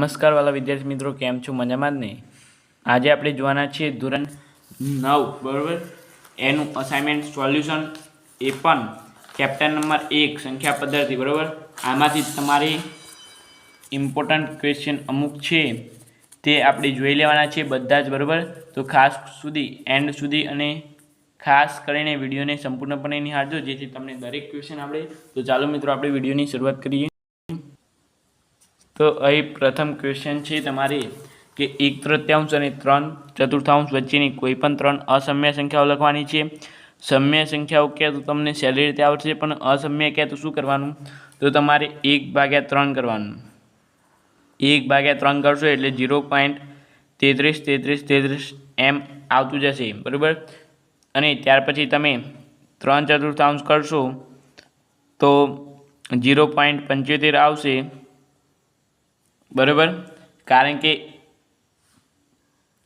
નમસ્કાર વાલા વિદ્યાર્થી મિત્રો, કેમ છો? મજામાં જ ને? આજે આપણે જોવાના છીએ ધોરણ 9 બરાબર, એનું અસાઇનમેન્ટ સોલ્યુશન, એ પણ ચેપ્ટર નંબર 1 સંખ્યા પદ્ધતિ બરાબર. આમાંથી તમારી ઇમ્પોર્ટન્ટ ક્વેશ્ચન અમુક છે તે આપણે જોઈ લેવાના છે બધા જ બરાબર. તો ખાસ સુધી એન્ડ સુધી અને ખાસ કરીને વિડીયોને સંપૂર્ણપણે નિહાળજો જેથી તમને દરેક ક્વેશ્ચન આવડે. તો ચાલો મિત્રો આપણે વિડીયોની શરૂઆત કરીએ. તો અહીં પ્રથમ ક્વેશ્ચન છે તમારે કે 1/3 અને 3/4 વચ્ચેની કોઈ પણ ત્રણ અસમ્ય સંખ્યાઓ લખવાની છે. સમ્ય સંખ્યાઓ કહે તો તમને સહેલી રીતે આવડશે, પણ અસમ્ય કહે તો શું કરવાનું? તો તમારે 1/3 કરવાનું. 1/3 કરશો એટલે 0.333333 એમ આવતું જશે બરાબર. અને ત્યાર પછી તમે 3/4 કરશો તો 0.75 આવશે બરાબર. કારણ કે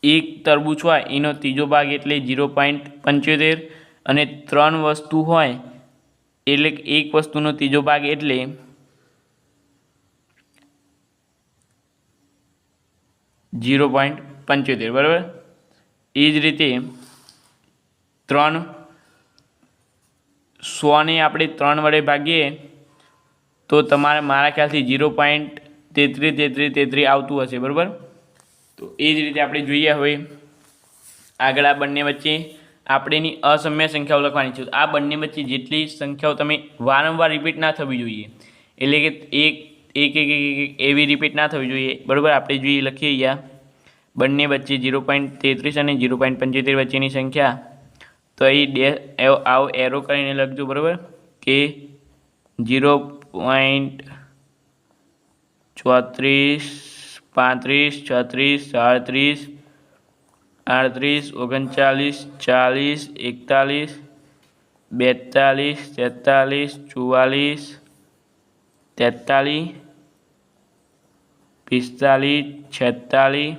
એક તરબૂચ હોય એનો ત્રીજો ભાગ એટલે 0.75 અને 3 વસ્તુ હોય એટલે એક વસ્તુનો ત્રીજો ભાગ એટલે 0.75 બરાબર. એ જ રીતે 100ને આપણે 3 વડે ભાગીએ તો તમારે મારા ખ્યાલથી 0.3333 આવતું હશે બરાબર. તો એ જ રીતે આપણે જોઈએ. હવે આગળ આ બંને વચ્ચે આપણેની અસમ્ય સંખ્યાઓ લખવાની છે. આ બંને વચ્ચે જેટલી સંખ્યાઓ તમે વારંવાર રિપીટ ના થવી જોઈએ, એટલે કે એક એવી રિપીટ ના થવી જોઈએ બરાબર. આપણે જોઈએ લખીએ અહીંયા બંને વચ્ચે 0.33 અને 0.75 વચ્ચેની સંખ્યા. તો અહીં આવો એરો કરીને લખજો બરાબર કે 0.34 35 36 37 38 39 40 41 42 43 44 43 45 46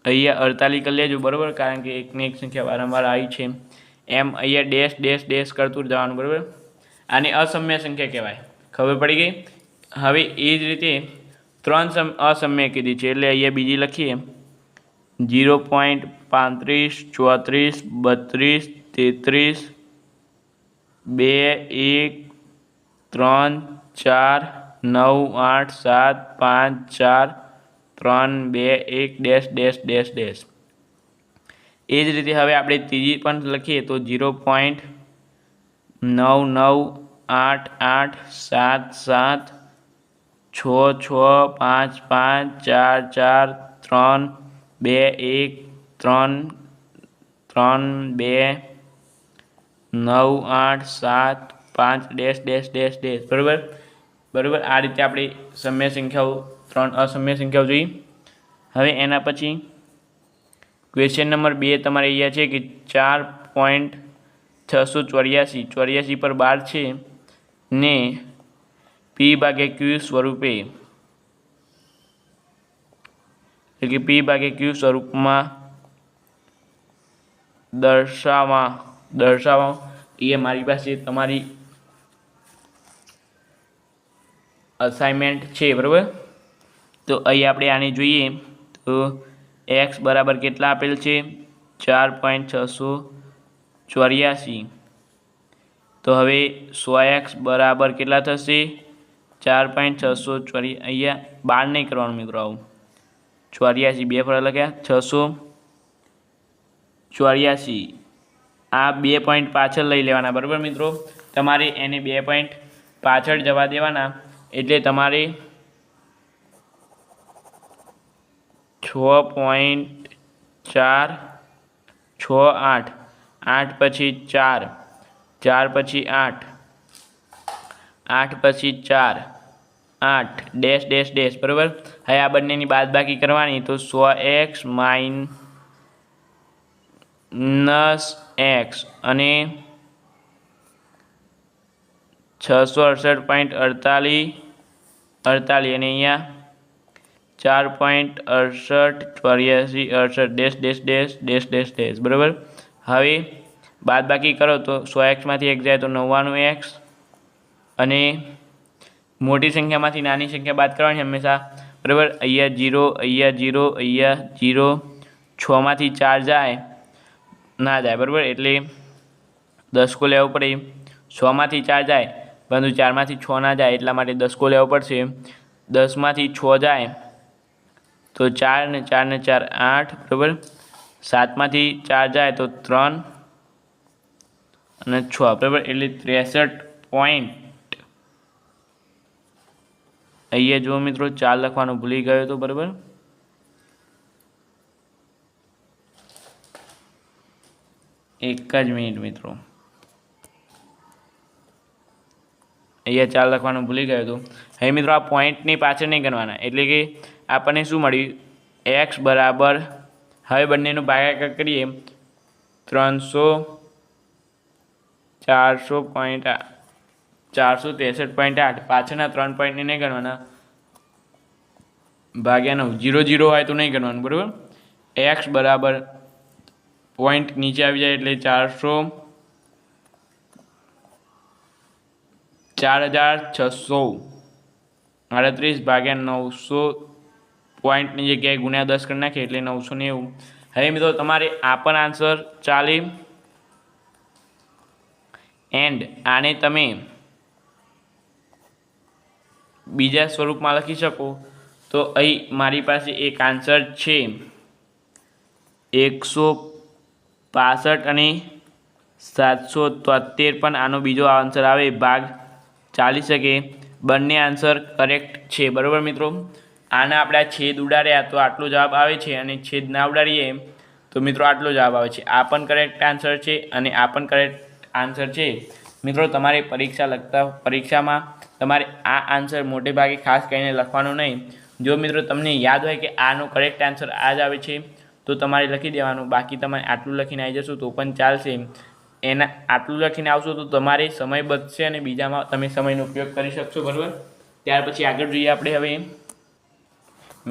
અહીંયા 48 કરી લેજો બરાબર, કારણ કે એકને એક સંખ્યા વારંવાર આવી છે. એમ અહીંયા ડેશ ડેશ ડેશ કરતું જવાનું બરાબર. આને અસમ્ય સંખ્યા કહેવાય, ખબર પડી ગઈ. હવે એ જ રીતે 3 અસમ્ય કીધી છે એટલે અહીંયા બીજી લખીએ 0.35 34 32 33 2 1 3 4 9 8 7 5 4 3 2 1 ડેશ ડેશ ડેશ ડેશ. એ જ રીતે હવે આપણે ત્રીજી પણ લખીએ તો 0.9988 7 7 6 6 5 5 4 4 3 2 1 3 3 2 9 8 7 5 ડેશ ડેશ ડેશ ડેશ બરાબર બરાબર. આ રીતે આપણે સમ્ય સંખ્યાઓ 3 અસમ્ય સંખ્યાઓ જોઈ. હવે એના પછી ક્વેશ્ચન નંબર 2 તમારે અહીંયા છે કે 4.684 પર 12 છે ને P/Q સ્વરૂપે, એટલે કે P/Q સ્વરૂપમાં દર્શાવવા એ મારી પાસે તમારી અસાઇનમેન્ટ છે બરાબર. તો અહીં આપણે આને જોઈએ તો x બરાબર કેટલા આપેલ છે? 4.684. તો હવે 100x બરાબર કેટલા થશે? 4.684. અહીંયા 12 નહીં કરવાનું મિત્રો, આવું 84 બે ફળ લખ્યા 684. આ 2 પોઈન્ટ પાછળ લઈ લેવાના બરાબર મિત્રો. તમારે એને 2 પોઈન્ટ પાછળ જવા દેવાના, એટલે તમારે 6.468 8 પછી 4 4 પછી 8 8 પછી 4 8 ડેશ ડેશ ડેશ બરાબર. હવે આ બંનેની બાદબાકી કરવાની તો 100x - x અને 668.48 અને અહીંયા 4.68 dash dash dash dash dash dash બરાબર. હવે બાદબાકી કરો તો 100x માંથી 1 જાય તો 99x અને મોટી સંખ્યામાંથી નાની સંખ્યા બાદ કરવાની હંમેશા. બરાબર, અહીંયા 0, અહીંયા 0, અહીંયા 0, 6માંથી 4 જાય ના જાય, બરાબર, એટલે 10 કો લેવો પડે. 6માંથી 4 જાય પરંતુ 4માંથી 6 ના જાય, એટલા માટે 10 કો લેવો પડશે. 10માંથી 6 જાય તો 4 ને 4 ને 4 8, બરાબર. 7માંથી 4 જાય તો 3 અને 6, બરાબર, એટલે 63 પોઈન્ટ. અહીંયા જુઓ મિત્રો 4 લખવાનું ભૂલી ગયો તો, બરાબર. એક જ મિનિટ મિત્રો, અહીંયા 4 લખવાનું ભૂલી ગયો હતો. હવે મિત્રો આ પોઈન્ટની પાછળ નહીં ગણવાના, એટલે કે આપણને શું મળ્યું, એક્સ બરાબર, હવે બંનેનું ભાગાકાર કરીએ 463.8, પાછળના 3 પોઈન્ટને નહીં ગણવાના, ભાગ્યા 9, 0 0 હોય તો નહીં ગણવાનું, બરાબર. એક્સ બરાબર પોઈન્ટ નીચે આવી જાય એટલે 4638 ભાગ્યા 900, પોઈન્ટની જગ્યાએ ગુણ્યા 10 કરી નાખીએ એટલે 990. હવે મિત્રો તમારે આ પણ આન્સર ચાલે. એન્ડ આને તમે બીજા સ્વરૂપમાં લખી શકો તો અહીં મારી પાસે એક આન્સર છે 165 અને 773, પણ આનો બીજો આન્સર આવે ભાગ ચાલી શકે. બંને આન્સર કરેક્ટ છે, બરાબર મિત્રો. આના આપણે આ છેદ ઉડાડ્યા તો આટલો જવાબ આવે છે, અને છેદ ના ઉડાડીએ તો મિત્રો આટલો જવાબ આવે છે. આ પણ કરેક્ટ આન્સર છે અને આ પણ કરેક્ટ આન્સર છે. મિત્રો તમારે પરીક્ષામાં તમારે આ આન્સર મોટે ભાગે ખાસ કરીને લખવાનો નહીં. જો મિત્રો તમને યાદ હોય કે આનો કરેક્ટ આન્સર આ જ આવે છે તો તમારે લખી દેવાનું, બાકી તમે આટલું લખીને આવી જશો તો પણ ચાલશે. આટલું લખીને આવશો તો તમારે સમય બચશે અને બીજામાં તમે સમયનો ઉપયોગ કરી શકશો, બરાબર. ત્યાર પછી આગળ જોઈએ આપણે. હવે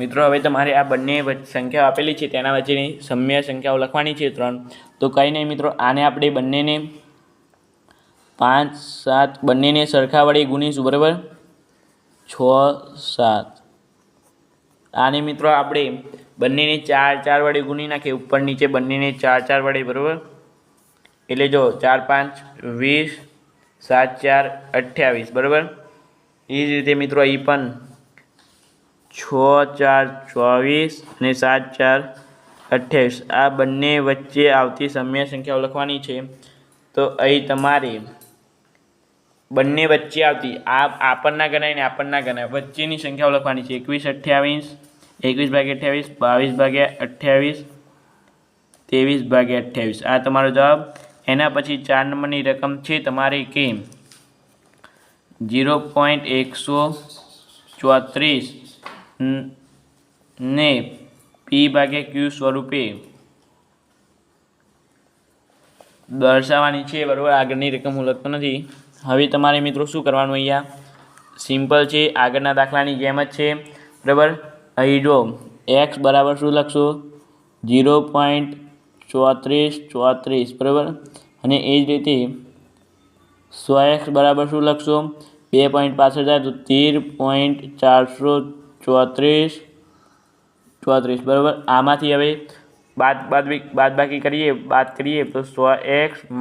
મિત્રો હવે તમારે આ બંને સંખ્યાઓ આપેલી છે તેના વચ્ચેની સમય સંખ્યાઓ લખવાની છે 3. તો કંઈ નહીં મિત્રો, આને આપણે બંનેને 5 7 બંનેને સરખા વડે ગુણીશું, બરાબર. 6 7. આને મિત્રો આપણે બંનેને 4 4 વડે ગુણી નાખીએ, ઉપર નીચે બંનેને 4 4 વડે, બરાબર. એટલે જો 4 5 20, 7 4 28, બરાબર. એ જ રીતે મિત્રો અહીં પણ 6 4 24 અને 7 4 28, આ બંને વચ્ચે આવતી સમય સંખ્યાઓ લખવાની છે. તો અહીં તમારે બંને વચ્ચે આવતી આ પણ ના ગણાય ને આ પણ ના ગણાય, વચ્ચેની સંખ્યાઓ લખવાની છે. 21 28, 21 ભાગ્યા 28, 22 ભાગ્યા 28, આ તમારો જવાબ. એના પછી 4 નંબરની રકમ છે તમારે કે 0.134 ને P/Q સ્વરૂપે દર્શાવવાની છે, બરાબર. આગળની રકમ હું લખતો નથી. હવે તમારે મિત્રો શું કરવાનું, અહીંયા સિમ્પલ છે, આગળના દાખલાની જેમ જ છે, બરાબર. અહીં જો એક્સ બરાબર શું લખશો 0.3434, બરાબર. અને એ જ રીતે 100x બરાબર શું લખશો 2 પોઈન્ટ પાછળ જાય તો 13.434, બરાબર. આમાંથી હવે બાદબાકી કરીએ, બાદ કરીએ તો 100x -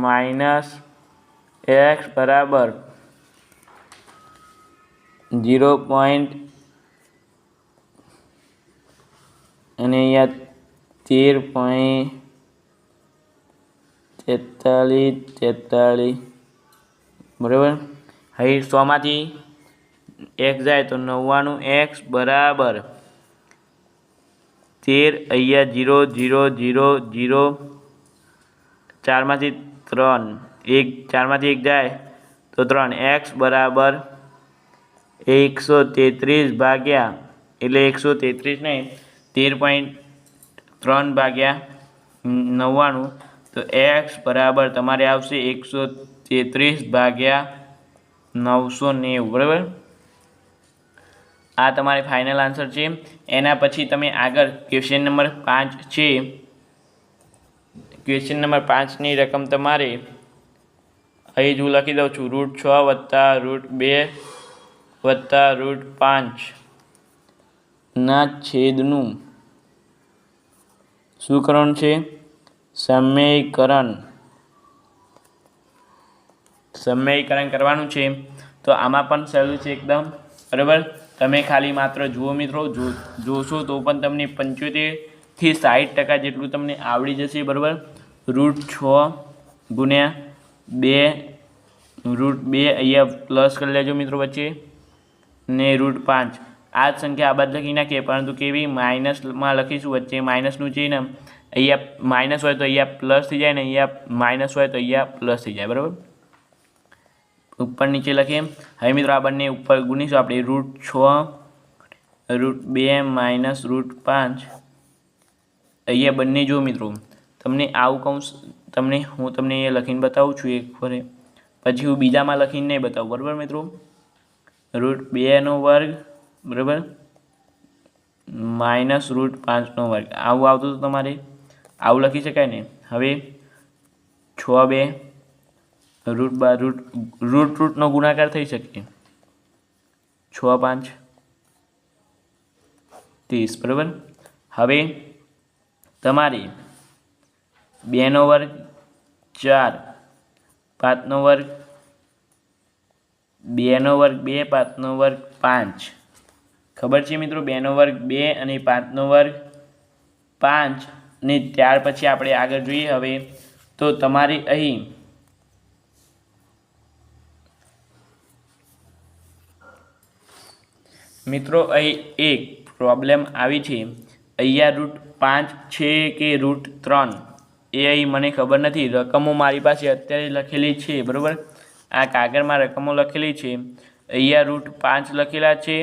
x બરાબર 0. અને અહીંયા 13.43, બરાબર. હવે 100માંથી x જાય તો 99x બરાબર 13, અહીંયા 0 0 0 0, 4માંથી 3 4માંથી 1 જાય તો 3, x બરાબર 133 ભાગ્યા, એટલે 133 નહીં 13.3 ભાગ્યા 99, તો x બરાબર તમારે આવશે 133 ભાગ્યા 990, બરાબર. આ તમારે ફાઇનલ આન્સર છે. એના પછી તમે આગળ ક્વેશ્ચન નંબર 5 છે. ક્વેશ્ચન નંબર 5ની રકમ તમારે અહીં જ હું લખી દઉં છું, √6 + √2 + √5 ના છેદનું શું કરવાનું છે? સમયકરણ કરવાનું છે. તો આમાં પણ સહેલું છે એકદમ, બરાબર. તમે ખાલી માત્ર જુઓ મિત્રો, જોશો તો પણ તમને 75 થી 60% જેટલું તમને આવડી જશે, બરાબર. √6 ગુણ્યા 2 √2 અહીંયા પ્લસ કરી લેજો મિત્રો વચ્ચે, ને √5 આ જ સંખ્યા આ બાદ લખી નાખીએ, પરંતુ કેવી માઇનસમાં લખીશું, વચ્ચે માઇનસનું ચિહ્ન. અહીંયા માઇનસ હોય તો અહીંયા પ્લસ થઈ જાય, ને અહીંયા માઇનસ હોય તો અહીંયા પ્લસ થઈ જાય, બરાબર. ઉપર નીચે લખીએ. હવે મિત્રો આ બંને ઉપર ગુણીશું આપણે. √6 √2 માઇનસ √5. અહીંયા બંને જો મિત્રો, તમને આવું કૌંસ હું તમને એ લખીને બતાવું છું એક ફરે, પછી હું બીજામાં લખીને નહીં બતાવું, બરાબર મિત્રો. √2 બરાબર માઇનસ √5 આવું આવતું હતું તમારે, આવું લખી શકાય ને. હવે 6 2 √નો ગુણાકાર થઈ શકે, 6 5 30, બરાબર. હવે તમારે 2 4 5 2 2 5 5 ખબર છે મિત્રો. 2 2 અને 5 5, ને ત્યાર પછી આપણે આગળ જોઈએ. હવે તો તમારે અહીં મિત્રો અહીં એક પ્રોબ્લેમ આવી છે. અહીંયા √5 છે કે √3 એ અહીં મને ખબર નથી. રકમો મારી પાસે અત્યારે લખેલી છે, બરાબર. આ કાગળમાં રકમો લખેલી છે. અહીંયા √5 લખેલા છે,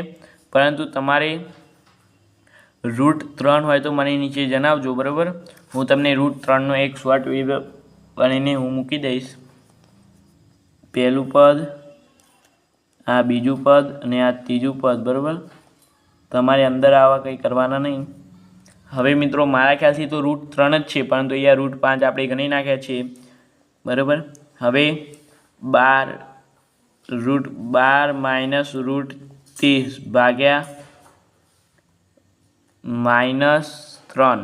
પરંતુ તમારે √3 હોય તો મને નીચે જણાવજો, બરાબર. હું તમને √3નો એક શોર્ટ વિડીયો બનીને હું મૂકી દઈશ. પહેલું પદ, આ બીજું પદ અને આ ત્રીજું પદ, બરાબર. તમારે અંદર આવા કંઈ કરવાના નહીં. હવે મિત્રો મારા ખ્યાલથી તો √3 જ છે, પરંતુ અહીંયા √5 આપણે ગણી નાખ્યા છે, બરાબર. હવે 12 માઇનસ √30 ભાગ્યા -3,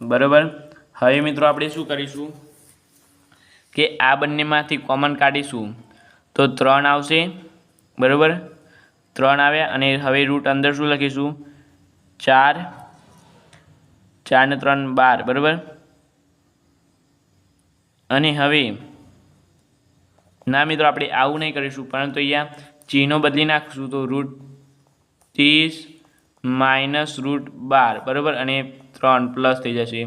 બરાબર. હવે મિત્રો આપણે શું કરીશું કે આ બંનેમાંથી કોમન કાઢીશું તો 3 આવશે, બરાબર. 3 આવ્યા, અને હવે √ અંદર શું લખીશું? 4 4 ને 3 12, બરાબર. અને હવે ના મિત્રો આપણે આવું નહીં કરીશું, પરંતુ અહીંયા ચિહ્નો બદલી નાખીશું. તો √30 માઇનસ √12, બરાબર, અને 3 પ્લસ થઈ જશે.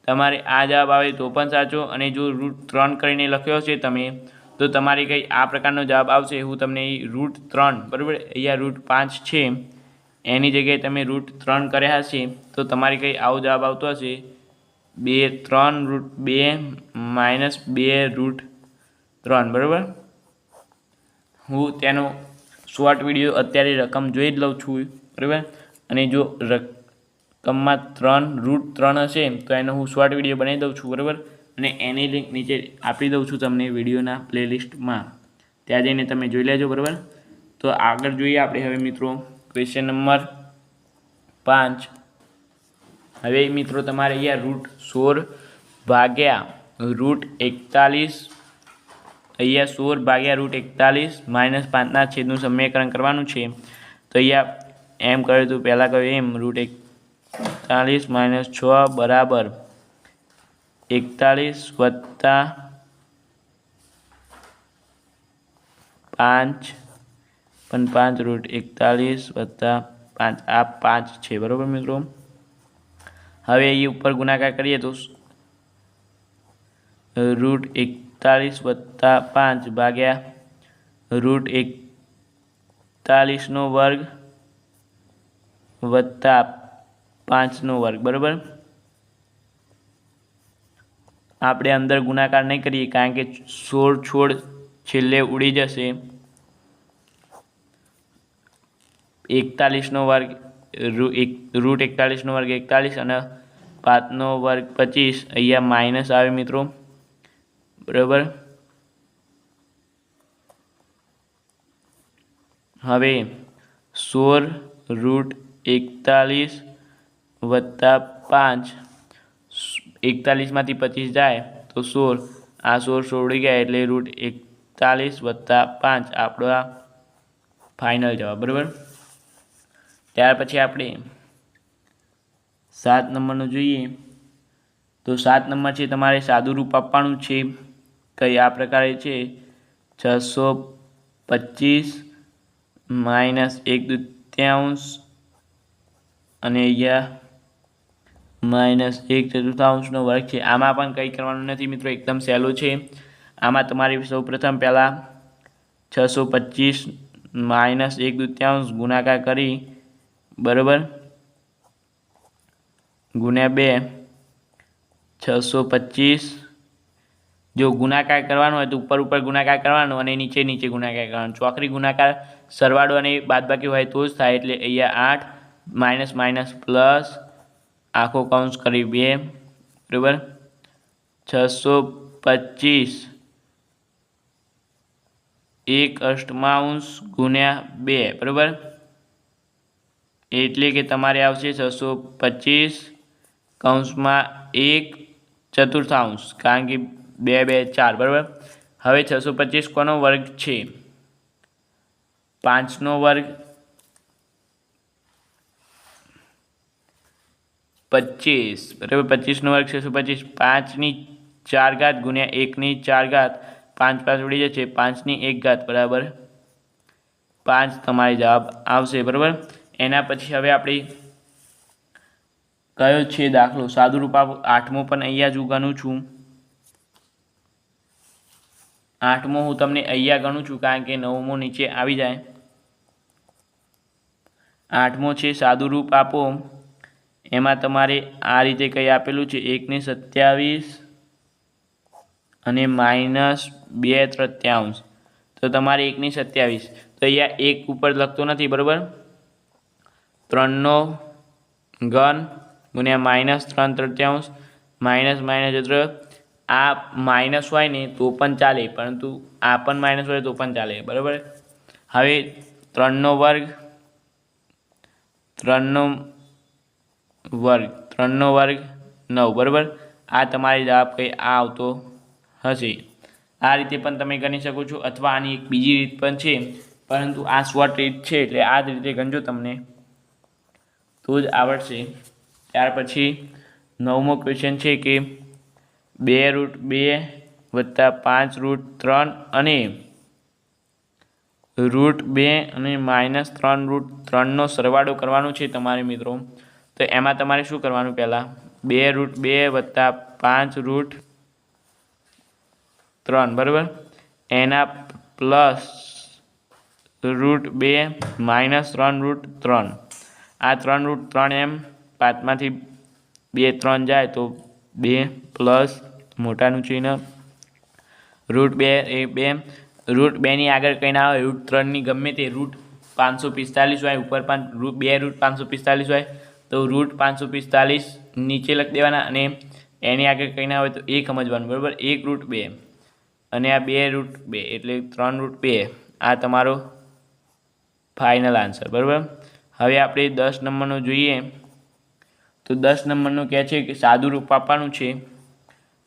તમારે આ જવાબ આવે તો પણ સાચો, અને જો √3 કરીને લખ્યો છે તમે, તો તમારે કંઈ આ પ્રકારનો જવાબ આવશે. હું તમને √3, બરાબર, અહીંયા √5 છે એની જગ્યાએ તમે √3 કર્યા હશે, તો તમારે કંઈ આવો જવાબ આવતો હશે. 3 √2 માઇનસ 2 √3, બરાબર. હું તેનો શોર્ટ વિડીયો અત્યારે રકમ જોઈ જ લઉં છું, બરાબર. અને જો રકમમાં √3 હશે તો એનો હું શોર્ટ વિડીયો બનાવી દઉં છું, બરાબર. અને એની લિંક નીચે આપી દઉં છું તમને વિડીયોના પ્લેલિસ્ટમાં, ત્યાં જઈને તમે જોઈ લેજો, બરાબર. તો આગળ જોઈએ આપણે હવે મિત્રો ક્વેશ્ચન નંબર 5. હવે મિત્રો તમારે અહીંયા √16 ભાગ્યા √41, અહીંયા 16 ભાગ્યા √41 -5ના છેદનું સમીકરણ કરવાનું છે. તો અહીંયા એમ કર્યું હતું, પહેલાં કહ્યું એમ, √41 - 6 બરાબર 41 વત્તા 5 √41 વત્તા 5, આ 5 છે, બરાબર મિત્રો. હવે અહીં ઉપર ગુણાકાર કરીએ તો √41 વત્તા 5 ભાગ્યા √41² વત્તા 5², બરાબર. આપણે અંદર ગુણાકાર નહીં કરીએ, કારણ કે 16 છોડ છેલ્લે ઉડી જશે. 41² √41² 41 અને 5² 25, અહીંયા માઇનસ આવે મિત્રો, બરાબર. હવે 16√41 વત્તા 5, 41માંથી 25 જાય તો 16, આ 16 ઉડી ગયા એટલે √41 વત્તા 5 આપણો આ ફાઇનલ જવાબ, બરાબર. ત્યાર પછી આપણે 7 નંબરનું જોઈએ તો 7 નંબર છે તમારે સાદું રૂપ આપવાનું છે. કઈ આ પ્રકારે છે 625 -1/2 અને અહીંયા -1/4 વર્ગ છે. આમાં પણ કંઈ કરવાનું નથી મિત્રો, એકદમ સહેલું છે. આમાં તમારે સૌપ્રથમ પહેલાં 625 -1/2 ગુણાકાર કરી, બરાબર, ગુણ્યા 2, 625. જો ગુણાકાર કરવાનો હોય તો ઉપર ઉપર ગુણાકાર કરવાનો અને નીચે નીચે ગુણાકાર કરવાનો. ચોકડી ગુણાકાર સરવાળો અને બાદબાકી હોય તો જ થાય. એટલે અહીંયા 8 માઇનસ માઇનસ પ્લસ આખો કૌંસ કરી 2, બરાબર, 625 1/8 ગુણ્યા 2, બરાબર. એટલે કે તમારે આવશે 625 કૌંસમાં 1/4, કારણ કે 2 2 4, બરાબર. હવે 625 કોનો વર્ગ છે? 5નો વર્ગ 25, બરાબર. 25નો વર્ગ 625, 5ની 4 ઘાત ગુણ્યા 1ની 4 ઘાત, 5 5 ઉડી જશે, 5ની 1 ઘાત બરાબર 5 તમારે જવાબ આવશે, બરાબર. એના પછી હવે આપણે કયો છે દાખલો સાદું રૂપ 8મો પણ અહીંયા જ હું ગણું છું. 8મો હું તમને અહીંયા ગણું છું કારણ કે 9મો નીચે આવી જાય. 8મો છે સાદું રૂપ આપો. એમાં તમારે આ રીતે કંઈ આપેલું છે 1/27 અને -2/3. તો તમારે 1/27, તો અહીંયા 1 ઉપર લખતો નથી, બરાબર. 3નો ઘન ગુણ્યા -3/3, માઇનસ માઇનસ એટલે આ માઇનસ હોય ને તો પણ ચાલે, પરંતુ આ પણ માઇનસ હોય તો પણ ચાલે, બરાબર. હવે 3નો વર્ગ 9, બરાબર. આ તમારે જવાબ કંઈ આ આવતો હશે. આ રીતે પણ તમે ગણી શકો છો, અથવા આની એક બીજી રીત પણ છે, પરંતુ આ શોર્ટ રીત છે એટલે આ જ રીતે ગણજો તમને તો જ આવડશે. ત્યાર પછી 9મો ક્વેશ્ચન છે કે 2√2 વત્તા 5√3 અને √2 અને -3√3નો સરવાળો કરવાનો છે તમારે મિત્રો. તો એમાં તમારે શું કરવાનું? પહેલાં 2√2 વત્તા 5√3, બરાબર, એના પ્લસ √2 -3√3. આ 3√3 એમ 5માંથી 2 3 જાય તો 2 પ્લસ મોટાનું ચિહ્ન √2 એ 2, √2ની આગળ કંઈ ના હોય, √3ની ગમે તે √545 હોય, ઉપર પણ 2√545 હોય તો √545 નીચે લખી દેવાના અને એની આગળ કંઈ ના હોય તો 1 સમજવાનું, બરાબર. 1√2 અને આ 2√2 એટલે 3√2. આ તમારો ફાઇનલ આન્સર, બરાબર. હવે આપણે 10 નંબરનો જોઈએ તો 10 નંબરનું કહે છે કે સાદું રૂપ આપવાનું છે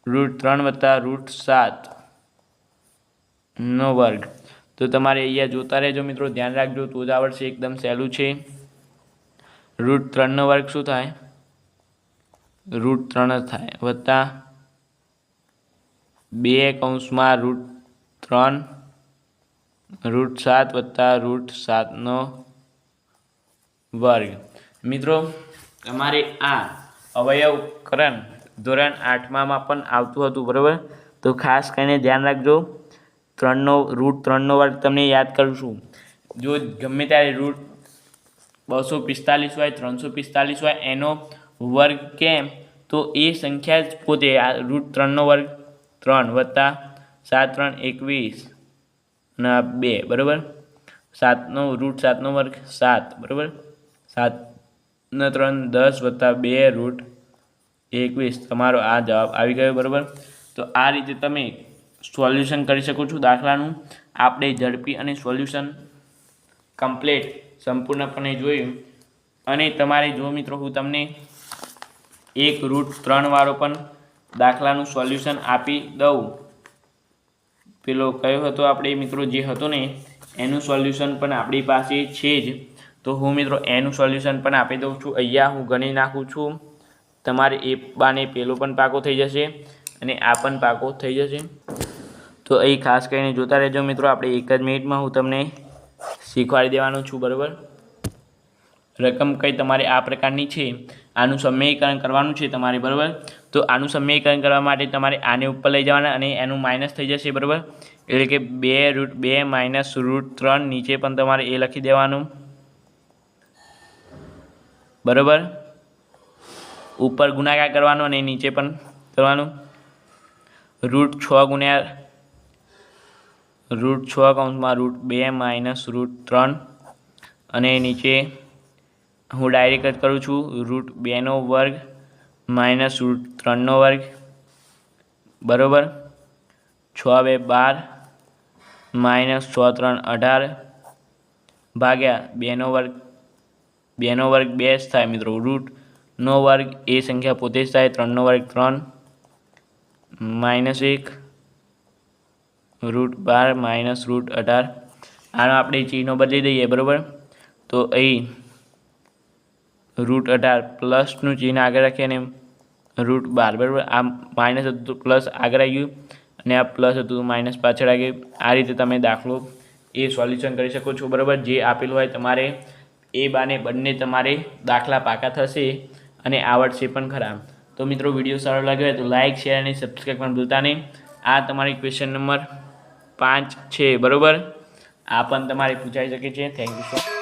√3 વત્તા √7નો વર્ગ. તો તમારે અહીંયા જોતા રહેજો મિત્રો, ધ્યાન રાખજો તો જ આવડશે. એકદમ સહેલું છે. √3નો વર્ગ શું થાય? √3 જ થાય, વત્તા 2/√3 √7 વત્તા √7નો વર્ગ. મિત્રો તમારે આ અવયવકરણ ધોરણ 8માં પણ આવતું હતું, બરાબર. તો ખાસ કરીને ધ્યાન રાખજો. √3નો વર્ગ તમને યાદ કરું છું. જો ગમે ત્યારે √245 હોય 345 હોય એનો વર્ગ કેમ તો એ સંખ્યા જ પોતે આ √3નો વર્ગ 3 વત્તા 7 3 21 અને 2, બરાબર. 7નો √7નો વર્ગ 7, બરાબર. 7 3 10 વત્તા 2 √21. તમારો આ જવાબ આવી ગયો, બરાબર. તો આ રીતે તમે સોલ્યુશન કરી શકો છો દાખલાનું. આપણે ઝડપી અને સોલ્યુશન કમ્પ્લીટ સંપૂર્ણપણે જોયું. અને તમારે જો મિત્રો હું તમને એક √3 વાળો પણ દાખલાનું સોલ્યુશન આપી દઉં. પેલો કયો હતો આપણે મિત્રો જે હતો ને એનું સોલ્યુશન પણ આપણી પાસે છે જ. તો હું મિત્રો એનું સોલ્યુશન પણ આપી દઉં છું. અહીંયા હું ગણી નાખું છું. તમારે એ બાને પેલો પણ પાકો થઈ જશે અને આ પણ પાકો થઈ જશે. તો અહીં ખાસ કરીને જોતા રહેજો મિત્રો. આપણે 1 જ મિનિટમાં હું તમને શીખવાડી દેવાનો છું. બરાબર, રકમ કઈ તમારે આ પ્રકારની છે. આનું સમીકરણ કરવાનું છે તમારે. બરાબર, તો આનું સમીકરણ કરવા માટે તમારે આને ઉપર લઈ જવાના અને એનું માઇનસ થઈ જશે. બરાબર, એટલે કે 2√2 - √3 નીચે પણ તમારે એ લખી દેવાનું. બરાબર, ઉપર ગુણાકાર કરવાનો અને નીચે પણ કરવાનું. √6 ગુણ્યા √2 - √3 અને નીચે હું ડાયરેક્ટ જ કરું છું. √2² - √3². બરાબર, 6 × 2 = 12 - 6 × 3 = 18 ભાગ્યા 2² 2² 2 જ થાય મિત્રો. √2 એ સંખ્યા પોતે જ થાય. 3² 3 -1 √12 - √18. આનો આપણે ચિહ્નો બદલી દઈએ. બરાબર, તો અહીં √18 પ્લસનું ચિહ્ન આગળ રાખીએ અને √12. બરાબર, આ માઇનસ હતું તો પ્લસ આગળ આવી ગયું અને આ પ્લસ હતું તો માઇનસ પાછળ આવી ગયું. આ રીતે તમે દાખલો એ સોલ્યુશન કરી શકો છો. બરાબર, જે આપેલું હોય તમારે એ બાને બંને તમારે દાખલા પાકા થશે અને આવડશે પણ ખરા. તો મિત્રો વિડીયો સારો લાગ્યો હોય તો લાઇક, શેર અને સબસ્ક્રાઈબ પણ ભૂલતા નહીં. આ તમારી ક્વેશ્ચન નંબર 5 છે. બરાબર, આ પણ તમારે પૂછાઈ શકે છે. Thank you so much.